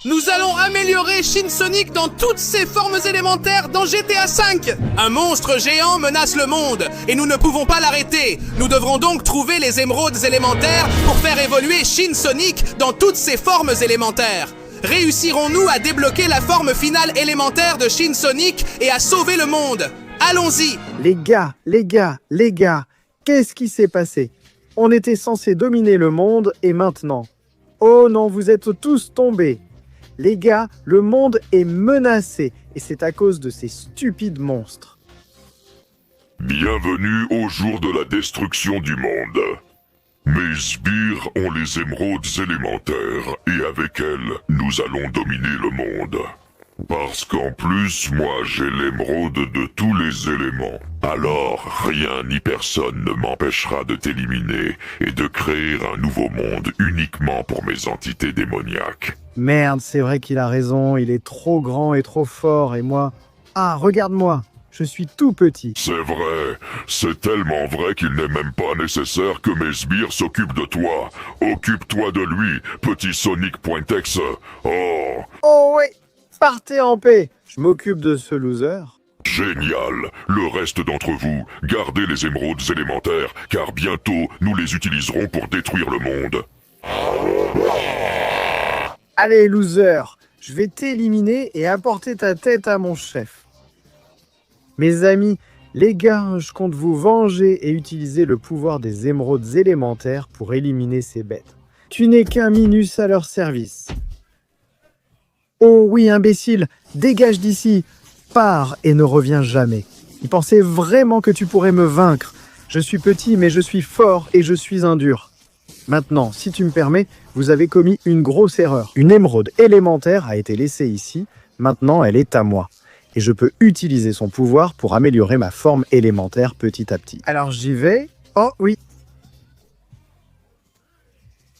Nous allons améliorer Shinsonic dans toutes ses formes élémentaires dans GTA V. Un monstre géant menace le monde et nous ne pouvons pas l'arrêter. Nous devrons donc trouver les émeraudes élémentaires pour faire évoluer Shinsonic dans toutes ses formes élémentaires. Réussirons-nous à débloquer la forme finale élémentaire de Shinsonic et à sauver le monde? Allons-y! Les gars, qu'est-ce qui s'est passé? On était censé dominer le monde et maintenant? Oh non, vous êtes tous tombés. Les gars, le monde est menacé et c'est à cause de ces stupides monstres. Bienvenue au jour de la destruction du monde. Mes sbires ont les émeraudes élémentaires et avec elles, nous allons dominer le monde. Parce qu'en plus, moi j'ai l'émeraude de tous les éléments. Alors, rien ni personne ne m'empêchera de t'éliminer et de créer un nouveau monde uniquement pour mes entités démoniaques. Merde, c'est vrai qu'il a raison, il est trop grand et trop fort et moi... Ah, regarde-moi, je suis tout petit. C'est vrai, c'est tellement vrai qu'il n'est même pas nécessaire que mes sbires s'occupent de toi. Occupe-toi de lui, petit Sonic.exe. Oh! Oh oui, partez en paix. Je m'occupe de ce loser. Génial! Le reste d'entre vous, gardez les émeraudes élémentaires, car bientôt nous les utiliserons pour détruire le monde. Allez, loser, je vais t'éliminer et apporter ta tête à mon chef. Mes amis, les gars, je compte vous venger et utiliser le pouvoir des émeraudes élémentaires pour éliminer ces bêtes. Tu n'es qu'un minus à leur service. Oh oui, imbécile, dégage d'ici. Pars et ne reviens jamais. Ils pensaient vraiment que tu pourrais me vaincre. Je suis petit, mais je suis fort et je suis un dur. Maintenant, si tu me permets, vous avez commis une grosse erreur. Une émeraude élémentaire a été laissée ici. Maintenant, elle est à moi. Et je peux utiliser son pouvoir pour améliorer ma forme élémentaire petit à petit. Alors j'y vais. Oh oui.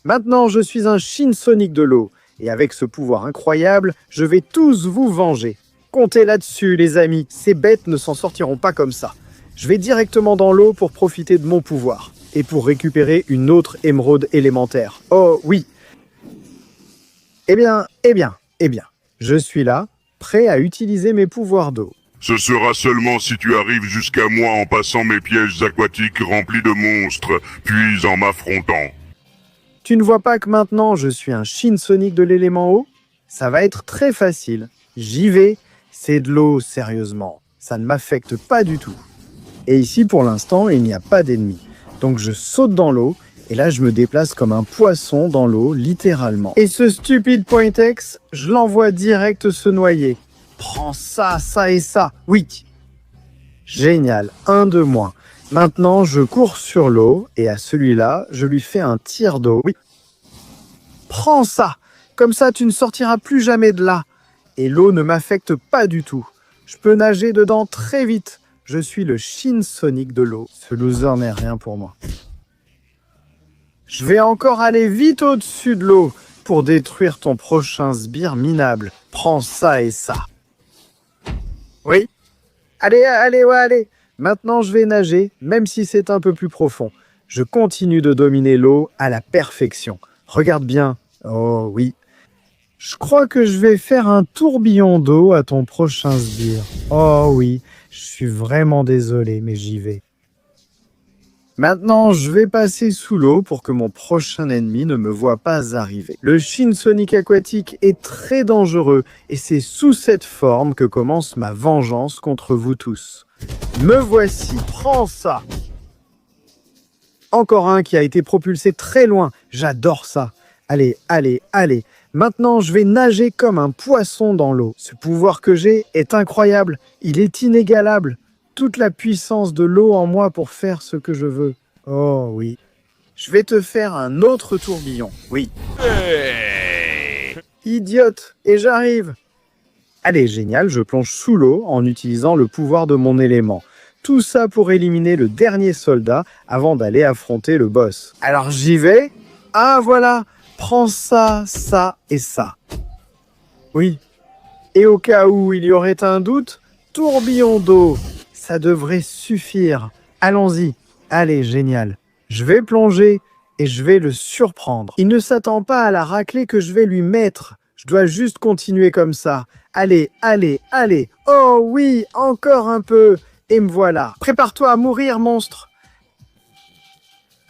Maintenant, je suis un Shinsonic de l'eau. Et avec ce pouvoir incroyable, je vais tous vous venger. Comptez là-dessus, les amis. Ces bêtes ne s'en sortiront pas comme ça. Je vais directement dans l'eau pour profiter de mon pouvoir. Et pour récupérer une autre émeraude élémentaire. Oh oui. Eh bien. Je suis là, prêt à utiliser mes pouvoirs d'eau. Ce sera seulement si tu arrives jusqu'à moi en passant mes pièges aquatiques remplis de monstres, puis en m'affrontant. Tu ne vois pas que maintenant je suis un Shinsonic de l'élément eau? Ça va être très facile. J'y vais, c'est de l'eau, sérieusement. Ça ne m'affecte pas du tout. Et ici, pour l'instant, il n'y a pas d'ennemis. Donc je saute dans l'eau, et là je me déplace comme un poisson dans l'eau, littéralement. Et ce stupide Pointex, je l'envoie direct se noyer. Prends ça, ça et ça, oui. Génial, un de moins. Maintenant, je cours sur l'eau, et à celui-là, je lui fais un tir d'eau, oui. Prends ça, comme ça tu ne sortiras plus jamais de là. Et l'eau ne m'affecte pas du tout. Je peux nager dedans très vite. Je suis le Shinsonic de l'eau. Ce loser n'est rien pour moi. Je vais encore aller vite au-dessus de l'eau pour détruire ton prochain sbire minable. Prends ça et ça. Oui. Allez. Maintenant, je vais nager, même si c'est un peu plus profond. Je continue de dominer l'eau à la perfection. Regarde bien. Oh oui. Je crois que je vais faire un tourbillon d'eau à ton prochain sbire. Oh oui. Je suis vraiment désolé, mais j'y vais. Maintenant, je vais passer sous l'eau pour que mon prochain ennemi ne me voit pas arriver. Le Shinsonic aquatique est très dangereux et c'est sous cette forme que commence ma vengeance contre vous tous. Me voici, prends ça! Encore un qui a été propulsé très loin, j'adore ça. Allez. Maintenant, je vais nager comme un poisson dans l'eau. Ce pouvoir que j'ai est incroyable. Il est inégalable. Toute la puissance de l'eau en moi pour faire ce que je veux. Oh oui. Je vais te faire un autre tourbillon. Oui. Idiote. Et j'arrive. Allez, génial. Je plonge sous l'eau en utilisant le pouvoir de mon élément. Tout ça pour éliminer le dernier soldat avant d'aller affronter le boss. Alors j'y vais. Ah voilà. Prends ça, ça et ça. Oui. Et au cas où il y aurait un doute, tourbillon d'eau. Ça devrait suffire. Allons-y. Allez, génial. Je vais plonger et je vais le surprendre. Il ne s'attend pas à la raclée que je vais lui mettre. Je dois juste continuer comme ça. Allez, allez, allez. Oh oui, encore un peu. Et me voilà. Prépare-toi à mourir, monstre.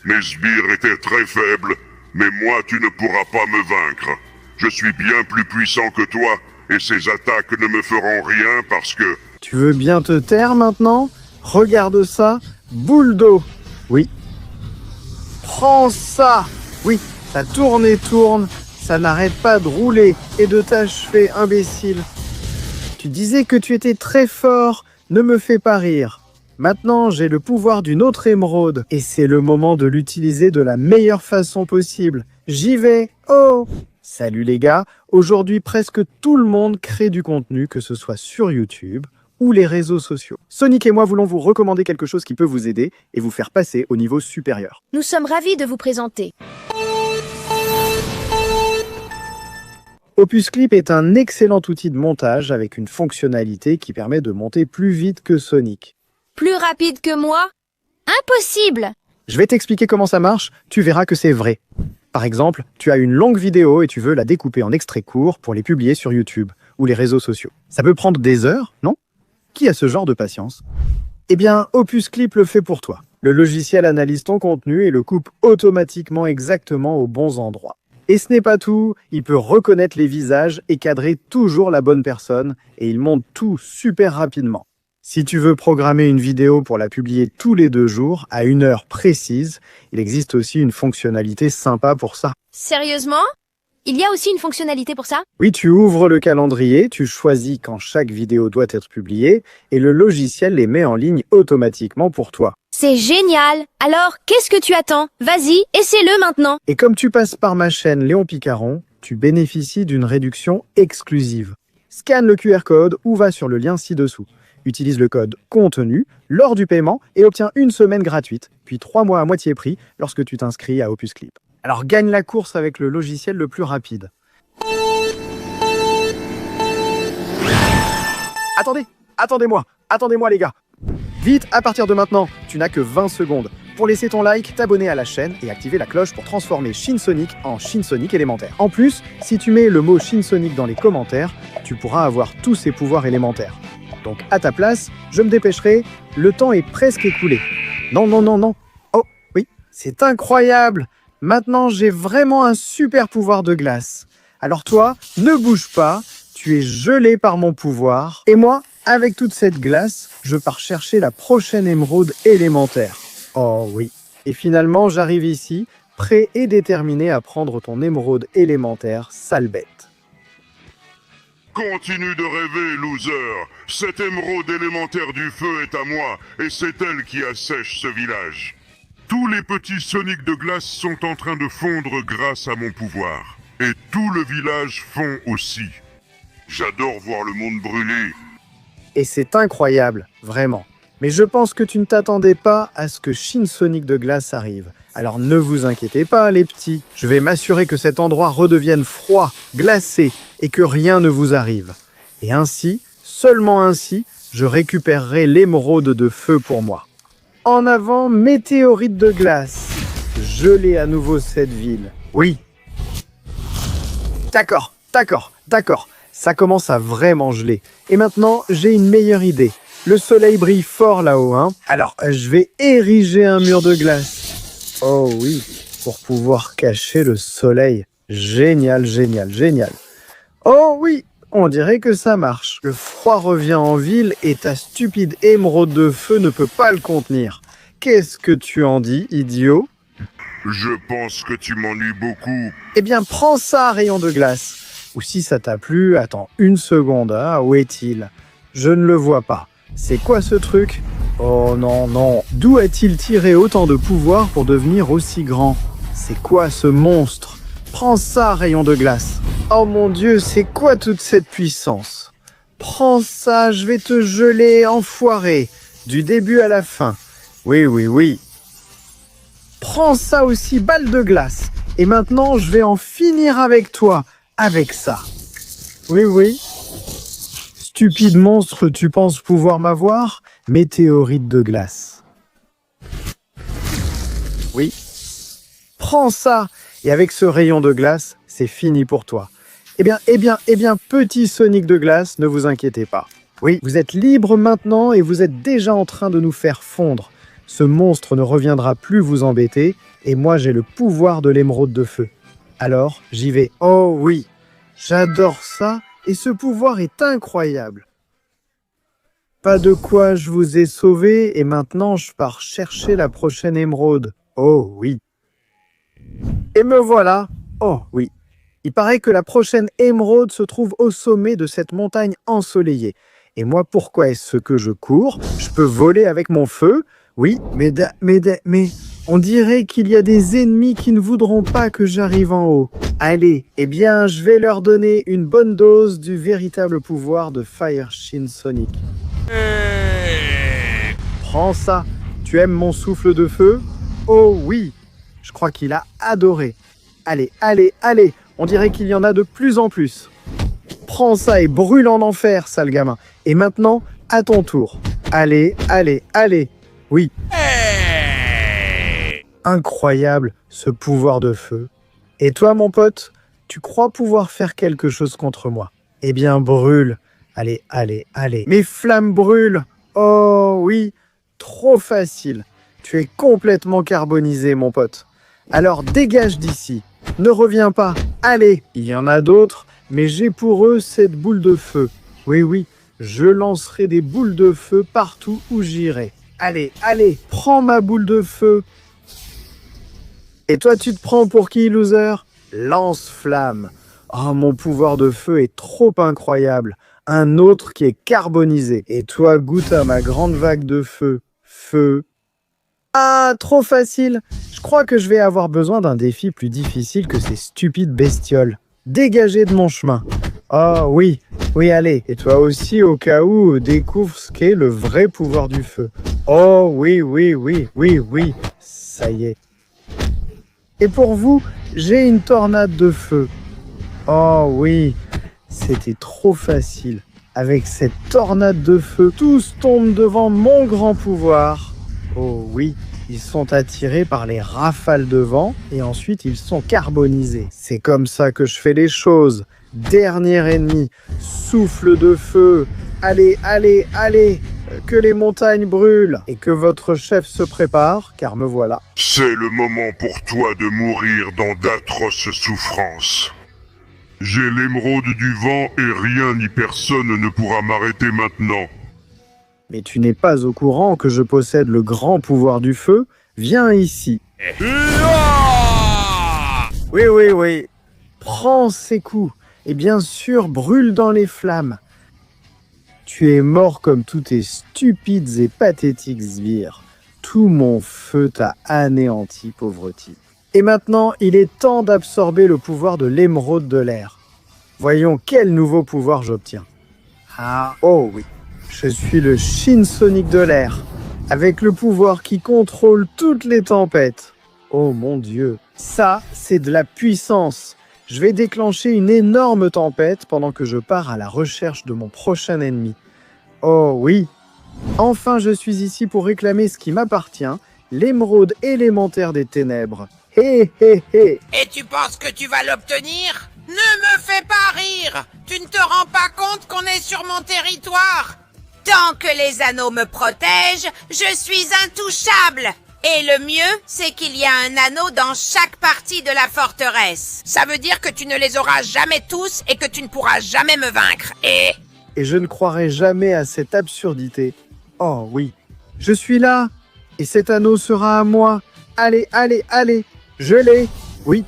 Mes sbires étaient très faibles, mais moi tu ne pourras pas me vaincre. Je suis bien plus puissant que toi, et ces attaques ne me feront rien parce que... Tu veux bien te taire maintenant? Regarde ça. Boule d'eau. Oui. Prends ça. Oui, ça tourne et tourne. Ça n'arrête pas de rouler et de t'achever, imbécile. Tu disais que tu étais très fort. Ne me fais pas rire. Maintenant, j'ai le pouvoir d'une autre émeraude. Et c'est le moment de l'utiliser de la meilleure façon possible. J'y vais. Oh! Salut les gars. Aujourd'hui, presque tout le monde crée du contenu, que ce soit sur YouTube ou les réseaux sociaux. Sonic et moi voulons vous recommander quelque chose qui peut vous aider et vous faire passer au niveau supérieur. Nous sommes ravis de vous présenter. Opus Clip est un excellent outil de montage avec une fonctionnalité qui permet de monter plus vite que Sonic. Plus rapide que moi? Impossible! Je vais t'expliquer comment ça marche, tu verras que c'est vrai. Par exemple, tu as une longue vidéo et tu veux la découper en extraits courts pour les publier sur YouTube ou les réseaux sociaux. Ça peut prendre des heures, non? Qui a ce genre de patience? Eh bien, Opus Clip le fait pour toi. Le logiciel analyse ton contenu et le coupe automatiquement exactement aux bons endroits. Et ce n'est pas tout, il peut reconnaître les visages et cadrer toujours la bonne personne, et il monte tout super rapidement. Si tu veux programmer une vidéo pour la publier tous les 2 jours, à une heure précise, il existe aussi une fonctionnalité sympa pour ça. Sérieusement? Il y a aussi une fonctionnalité pour ça? Oui, tu ouvres le calendrier, tu choisis quand chaque vidéo doit être publiée, et le logiciel les met en ligne automatiquement pour toi. C'est génial! Alors, qu'est-ce que tu attends? Vas-y, essaie-le maintenant! Et comme tu passes par ma chaîne Léon Picaron, tu bénéficies d'une réduction exclusive. Scanne le QR code ou va sur le lien ci-dessous. Utilise le code CONTENU lors du paiement et obtiens 1 semaine gratuite, puis 3 mois à moitié prix lorsque tu t'inscris à Opus Clip. Alors gagne la course avec le logiciel le plus rapide. Attendez-moi les gars. Vite, à partir de maintenant, tu n'as que 20 secondes pour laisser ton like, t'abonner à la chaîne et activer la cloche pour transformer Shinsonic en Shinsonic élémentaire. En plus, si tu mets le mot Shinsonic dans les commentaires, tu pourras avoir tous ses pouvoirs élémentaires. Donc à ta place, je me dépêcherai, le temps est presque écoulé. Non. Oh, oui, c'est incroyable! Maintenant, j'ai vraiment un super pouvoir de glace. Alors toi, ne bouge pas, tu es gelé par mon pouvoir. Et moi, avec toute cette glace, je pars chercher la prochaine émeraude élémentaire. Oh oui. Et finalement, j'arrive ici, prêt et déterminé à prendre ton émeraude élémentaire, sale bête. Continue de rêver, loser. Cette émeraude élémentaire du feu est à moi, et c'est elle qui assèche ce village. Tous les petits Sonic de glace sont en train de fondre grâce à mon pouvoir. Et tout le village fond aussi. J'adore voir le monde brûler. Et c'est incroyable, vraiment. Mais je pense que tu ne t'attendais pas à ce que Shinsonic de glace arrive. Alors ne vous inquiétez pas, les petits. Je vais m'assurer que cet endroit redevienne froid, glacé, et que rien ne vous arrive. Et ainsi, seulement ainsi, je récupérerai l'émeraude de feu pour moi. En avant, météorite de glace. Gelez à nouveau cette ville. Oui. D'accord. Ça commence à vraiment geler. Et maintenant, j'ai une meilleure idée. Le soleil brille fort là-haut, hein. Alors, je vais ériger un mur de glace. Oh oui, pour pouvoir cacher le soleil. Génial. Oh oui, on dirait que ça marche. Le froid revient en ville et ta stupide émeraude de feu ne peut pas le contenir. Qu'est-ce que tu en dis, idiot? Je pense que tu m'ennuies beaucoup. Eh bien, prends ça, rayon de glace. Ou si ça t'a plu, attends 1 seconde, hein, où est-il? Je ne le vois pas. C'est quoi ce truc? Oh non. D'où a-t-il tiré autant de pouvoir pour devenir aussi grand? C'est quoi ce monstre? Prends ça, rayon de glace. Oh mon Dieu, c'est quoi toute cette puissance? Prends ça, je vais te geler, enfoiré. Du début à la fin. Oui. Prends ça aussi, balle de glace. Et maintenant, je vais en finir avec toi. Avec ça. Oui. Stupide monstre, tu penses pouvoir m'avoir? Météorite de glace. Oui. Prends ça. Et avec ce rayon de glace, c'est fini pour toi. petit Sonic de glace, ne vous inquiétez pas. Oui, vous êtes libre maintenant et vous êtes déjà en train de nous faire fondre. Ce monstre ne reviendra plus vous embêter et moi j'ai le pouvoir de l'émeraude de feu. Alors, j'y vais. Oh oui, j'adore ça et ce pouvoir est incroyable. Pas de quoi je vous ai sauvé et maintenant je pars chercher la prochaine émeraude. Oh oui. Et me voilà. Oh oui. Il paraît que la prochaine émeraude se trouve au sommet de cette montagne ensoleillée. Et moi, pourquoi est-ce que je cours? Je peux voler avec mon feu? Oui, mais on dirait qu'il y a des ennemis qui ne voudront pas que j'arrive en haut. Allez, je vais leur donner une bonne dose du véritable pouvoir de Fire Shin Sonic. Prends ça. Tu aimes mon souffle de feu? Oh oui. Je crois qu'il a adoré. Allez. On dirait qu'il y en a de plus en plus. Prends ça et brûle en enfer, sale gamin. Et maintenant, à ton tour. Allez. Oui. Incroyable, ce pouvoir de feu. Et toi, mon pote, tu crois pouvoir faire quelque chose contre moi? Eh bien, brûle. Allez. Mes flammes brûlent. Oh oui, trop facile. Tu es complètement carbonisé, mon pote. Alors dégage d'ici. Ne reviens pas. Allez, il y en a d'autres, mais j'ai pour eux cette boule de feu. Oui, je lancerai des boules de feu partout où j'irai. Allez, prends ma boule de feu. Et toi, tu te prends pour qui, loser? Lance-flamme. Oh, mon pouvoir de feu est trop incroyable. Un autre qui est carbonisé. Et toi, goûte à ma grande vague de feu. Feu. Ah, trop facile. Je crois que je vais avoir besoin d'un défi plus difficile que ces stupides bestioles. Dégagez de mon chemin. Oh oui, allez. Et toi aussi, au cas où, découvre ce qu'est le vrai pouvoir du feu. Oh oui. Ça y est. Et pour vous, j'ai une tornade de feu. Oh oui, c'était trop facile. Avec cette tornade de feu, tous tombent devant mon grand pouvoir. Oh oui, ils sont attirés par les rafales de vent et ensuite ils sont carbonisés. C'est comme ça que je fais les choses. Dernier ennemi, souffle de feu. Allez, que les montagnes brûlent et que votre chef se prépare, car me voilà. C'est le moment pour toi de mourir dans d'atroces souffrances. J'ai l'émeraude du vent et rien ni personne ne pourra m'arrêter maintenant. Mais tu n'es pas au courant que je possède le grand pouvoir du feu? Viens ici. Oui. Prends ces coups et bien sûr brûle dans les flammes. Tu es mort comme tous tes stupides et pathétiques sbires. Tout mon feu t'a anéanti, pauvre type. Et maintenant, il est temps d'absorber le pouvoir de l'émeraude de l'air. Voyons quel nouveau pouvoir j'obtiens. Oh oui. Je suis le Shin Sonic de l'air, avec le pouvoir qui contrôle toutes les tempêtes. Oh mon Dieu, ça, c'est de la puissance. Je vais déclencher une énorme tempête pendant que je pars à la recherche de mon prochain ennemi. Oh oui, enfin je suis ici pour réclamer ce qui m'appartient, l'émeraude élémentaire des ténèbres. Hé. Et tu penses que tu vas l'obtenir? Ne me fais pas rire! Tu ne te rends pas compte qu'on est sur mon territoire? Tant que les anneaux me protègent, je suis intouchable. Et le mieux, c'est qu'il y a un anneau dans chaque partie de la forteresse. Ça veut dire que tu ne les auras jamais tous et que tu ne pourras jamais me vaincre. Et je ne croirai jamais à cette absurdité. Oh oui, je suis là. Et cet anneau sera à moi. Allez. Je l'ai. Oui.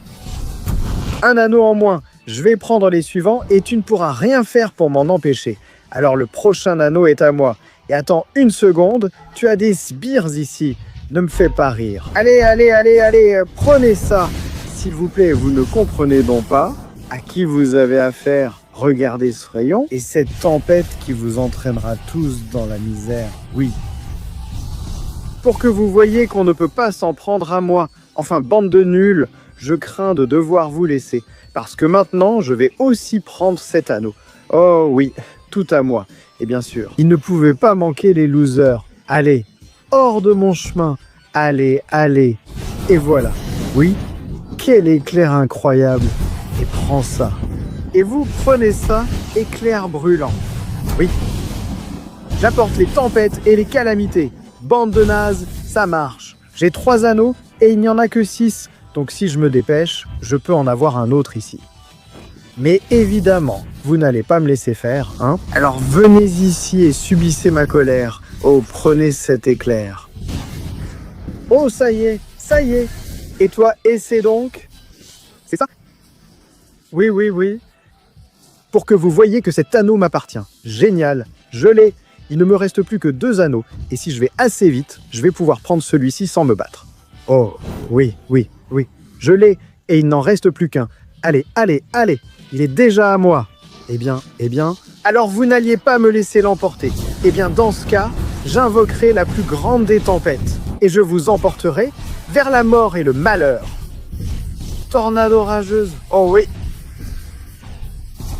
Un anneau en moins. Je vais prendre les suivants et tu ne pourras rien faire pour m'en empêcher. Alors le prochain anneau est à moi. Et attends une seconde, tu as des sbires ici. Ne me fais pas rire. Allez, prenez ça. S'il vous plaît, vous ne comprenez donc pas à qui vous avez affaire. Regardez ce rayon et cette tempête qui vous entraînera tous dans la misère. Oui. Pour que vous voyiez qu'on ne peut pas s'en prendre à moi. Enfin, bande de nuls, je crains de devoir vous laisser. Parce que maintenant, je vais aussi prendre cet anneau. Oh oui, tout à moi. Et bien sûr, il ne pouvait pas manquer les losers. Allez, hors de mon chemin. Allez. Et voilà. Oui, quel éclair incroyable. Et prends ça. Et vous prenez ça, éclair brûlant. Oui. J'apporte les tempêtes et les calamités. Bande de nazes, ça marche. J'ai 3 anneaux et il n'y en a que 6. Donc si je me dépêche, je peux en avoir un autre ici. Mais évidemment, vous n'allez pas me laisser faire, hein? Alors venez ici et subissez ma colère. Oh, prenez cet éclair. Oh, ça y est, ça y est. Et toi, essaie donc. C'est ça? Oui, oui, oui. Pour que vous voyez que cet anneau m'appartient. Génial, je l'ai. Il ne me reste plus que 2 anneaux. Et si je vais assez vite, je vais pouvoir prendre celui-ci sans me battre. Oh, oui, oui, oui. Je l'ai. Et il n'en reste plus qu'un. Allez, allez, allez. Il est déjà à moi. Eh bien, alors vous n'alliez pas me laisser l'emporter. Eh bien, dans ce cas, j'invoquerai la plus grande des tempêtes. Et je vous emporterai vers la mort et le malheur. Tornade orageuse. Oh oui.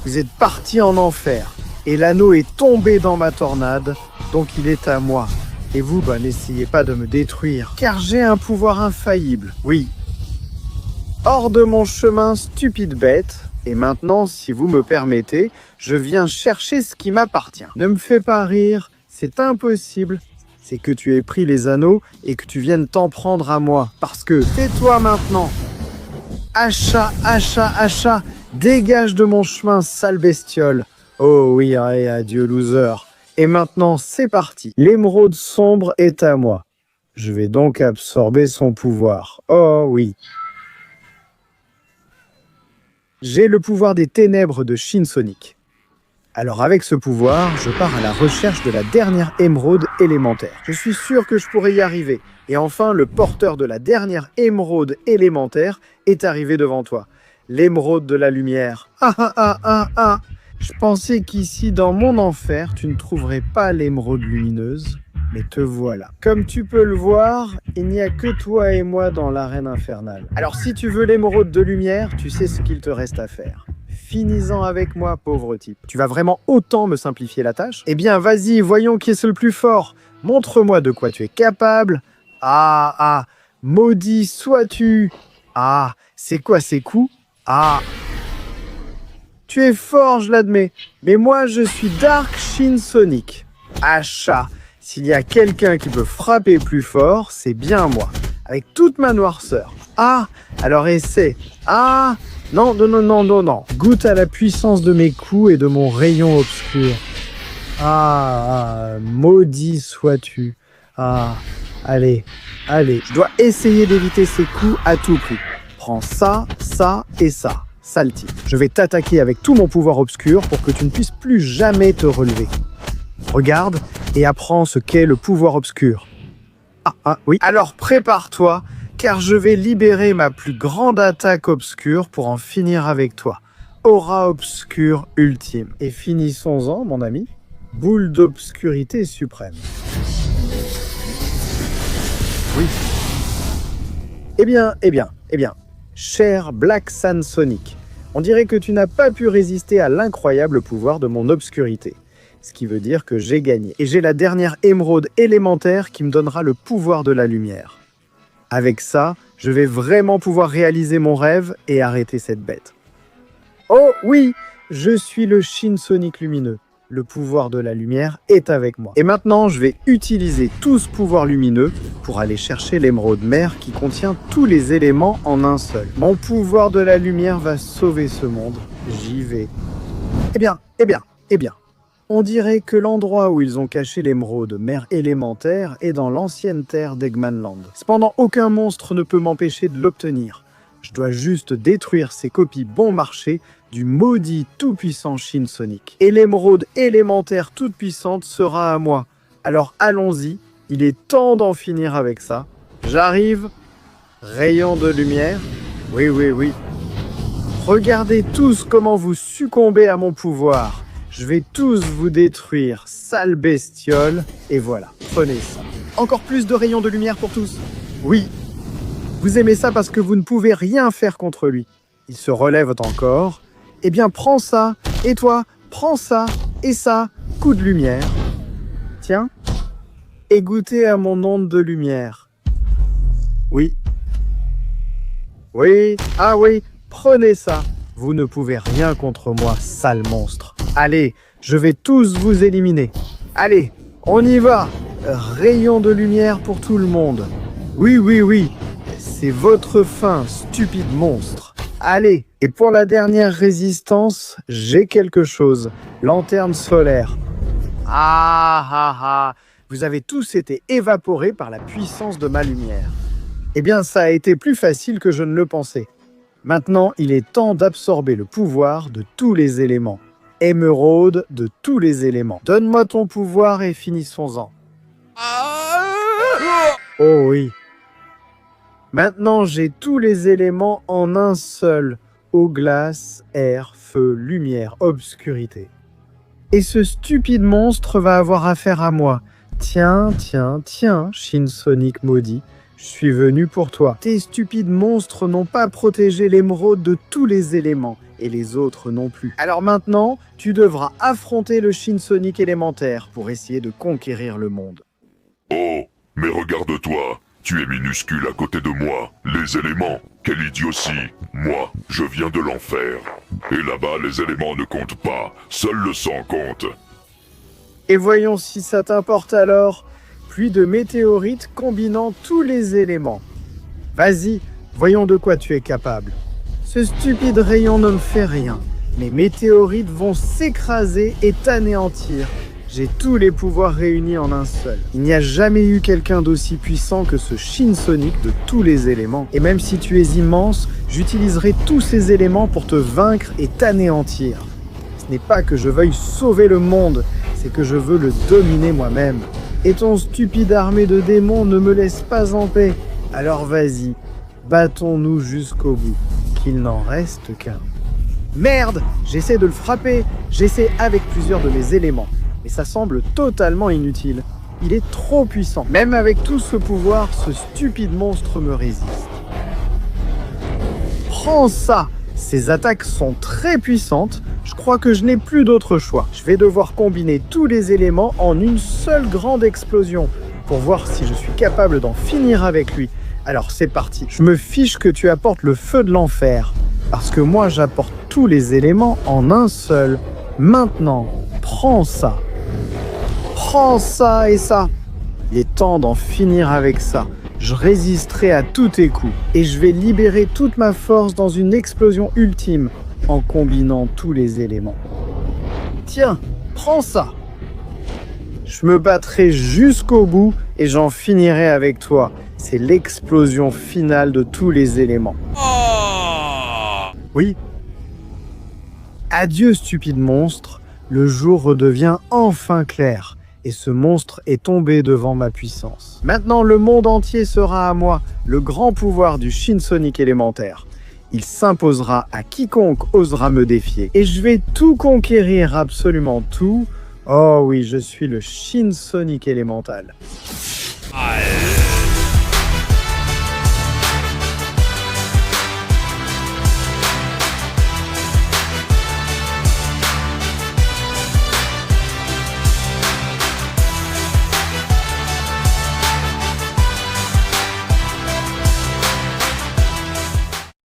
Vous êtes parti en enfer. Et l'anneau est tombé dans ma tornade. Donc il est à moi. Et vous, n'essayez pas de me détruire. Car j'ai un pouvoir infaillible. Oui. Hors de mon chemin, stupide bête. Et maintenant, si vous me permettez, je viens chercher ce qui m'appartient. Ne me fais pas rire, c'est impossible. C'est que tu aies pris les anneaux et que tu viennes t'en prendre à moi. Parce que, tais-toi maintenant. Achat, achat, achat, dégage de mon chemin, sale bestiole. Oh oui, allez, adieu, loser. Et maintenant, c'est parti. L'émeraude sombre est à moi. Je vais donc absorber son pouvoir. Oh oui. J'ai le pouvoir des ténèbres de Shin Sonic. Alors avec ce pouvoir, je pars à la recherche de la dernière émeraude élémentaire. Je suis sûr que je pourrai y arriver. Et enfin, le porteur de la dernière émeraude élémentaire est arrivé devant toi. L'émeraude de la lumière. Ah. Je pensais qu'ici, dans mon enfer, tu ne trouverais pas l'émeraude lumineuse. Mais te voilà. Comme tu peux le voir, il n'y a que toi et moi dans l'arène infernale. Alors si tu veux l'émeraude de lumière, tu sais ce qu'il te reste à faire. Finis-en avec moi, pauvre type. Tu vas vraiment autant me simplifier la tâche? Eh bien, vas-y, voyons qui est le plus fort. Montre-moi de quoi tu es capable. Ah, maudit sois-tu. Ah, c'est quoi ces coups? Ah, tu es fort, je l'admets. Mais moi, je suis Dark Shin Sonic. Achat. S'il y a quelqu'un qui peut frapper plus fort, c'est bien moi, avec toute ma noirceur. Ah, alors essaie. Ah, non. Goûte à la puissance de mes coups et de mon rayon obscur. Ah, maudit sois-tu. Ah, allez. Je dois essayer d'éviter ces coups à tout prix. Prends ça et ça. Sale type. Je vais t'attaquer avec tout mon pouvoir obscur pour que tu ne puisses plus jamais te relever. Regarde et apprends ce qu'est le pouvoir obscur. Ah, oui. Alors prépare-toi, car je vais libérer ma plus grande attaque obscure pour en finir avec toi. Aura obscure ultime. Et finissons-en, mon ami. Boule d'obscurité suprême. Oui. Eh bien. Cher Black Sun Sonic, on dirait que tu n'as pas pu résister à l'incroyable pouvoir de mon obscurité. Ce qui veut dire que j'ai gagné. Et j'ai la dernière émeraude élémentaire qui me donnera le pouvoir de la lumière. Avec ça, je vais vraiment pouvoir réaliser mon rêve et arrêter cette bête. Oh oui, je suis le Shin Sonic lumineux. Le pouvoir de la lumière est avec moi. Et maintenant, je vais utiliser tout ce pouvoir lumineux pour aller chercher l'émeraude mère qui contient tous les éléments en un seul. Mon pouvoir de la lumière va sauver ce monde. J'y vais. Eh bien. On dirait que l'endroit où ils ont caché l'émeraude mère élémentaire est dans l'ancienne terre d'Eggmanland. Cependant, aucun monstre ne peut m'empêcher de l'obtenir. Je dois juste détruire ces copies bon marché du maudit tout-puissant Shin Sonic. Et l'émeraude élémentaire toute puissante sera à moi. Alors allons-y, il est temps d'en finir avec ça. J'arrive. Rayon de lumière. Oui. Regardez tous comment vous succombez à mon pouvoir. Je vais tous vous détruire, sale bestiole. Et voilà, prenez ça. Encore plus de rayons de lumière pour tous. Oui. Vous aimez ça parce que vous ne pouvez rien faire contre lui. Il se relève encore. Eh bien, prends ça. Et toi, prends ça. Et ça. Coup de lumière. Tiens. Et goûtez à mon onde de lumière. Oui. Ah oui. Prenez ça. Vous ne pouvez rien contre moi, sale monstre. Allez, je vais tous vous éliminer. Allez, on y va. Rayon de lumière pour tout le monde. Oui, oui, oui. C'est votre fin, stupide monstre. Allez, et pour la dernière résistance, j'ai quelque chose. Lanterne solaire. Ah ah ah. Vous avez tous été évaporés par la puissance de ma lumière. Eh bien, ça a été plus facile que je ne le pensais. Maintenant, il est temps d'absorber le pouvoir de tous les éléments. Émeraude de tous les éléments. Donne-moi ton pouvoir et finissons-en. Oh oui. Maintenant, j'ai tous les éléments en un seul. Eau, glace, air, feu, lumière, obscurité. Et ce stupide monstre va avoir affaire à moi. Tiens, tiens, tiens, Shin Sonic maudit. Je suis venu pour toi. Tes stupides monstres n'ont pas protégé l'émeraude de tous les éléments, et les autres non plus. Alors maintenant, tu devras affronter le Shin Sonic élémentaire pour essayer de conquérir le monde. Oh, mais regarde-toi, tu es minuscule à côté de moi. Les éléments, quelle idiotie. Moi, je viens de l'enfer. Et là-bas, les éléments ne comptent pas, seul le sang compte. Et voyons si ça t'importe alors. Pluie de météorites combinant tous les éléments. Vas-y, voyons de quoi tu es capable. Ce stupide rayon ne me fait rien. Mes météorites vont s'écraser et t'anéantir. J'ai tous les pouvoirs réunis en un seul. Il n'y a jamais eu quelqu'un d'aussi puissant que ce Shin Sonic de tous les éléments. Et même si tu es immense, j'utiliserai tous ces éléments pour te vaincre et t'anéantir. Ce n'est pas que je veuille sauver le monde, c'est que je veux le dominer moi-même. Et ton stupide armée de démons ne me laisse pas en paix. Alors vas-y, battons-nous jusqu'au bout, qu'il n'en reste qu'un. Merde, j'essaie de le frapper, j'essaie avec plusieurs de mes éléments, mais ça semble totalement inutile. Il est trop puissant. Même avec tout ce pouvoir, ce stupide monstre me résiste. Prends ça! Ces attaques sont très puissantes. Je crois que je n'ai plus d'autre choix. Je vais devoir combiner tous les éléments en une seule grande explosion pour voir si je suis capable d'en finir avec lui. Alors c'est parti. Je me fiche que tu apportes le feu de l'enfer parce que moi j'apporte tous les éléments en un seul. Maintenant, prends ça. Prends ça et ça. Il est temps d'en finir avec ça. Je résisterai à tous tes coups et je vais libérer toute ma force dans une explosion ultime en combinant tous les éléments. Tiens, prends ça. Je me battrai jusqu'au bout et j'en finirai avec toi. C'est l'explosion finale de tous les éléments. Oui. Adieu, stupide monstre. Le jour redevient enfin clair. Et ce monstre est tombé devant ma puissance. Maintenant, le monde entier sera à moi, le grand pouvoir du Shin Sonic élémentaire. Il s'imposera à quiconque osera me défier. Et je vais tout conquérir, absolument tout. Oh oui, je suis le Shin Sonic élémental.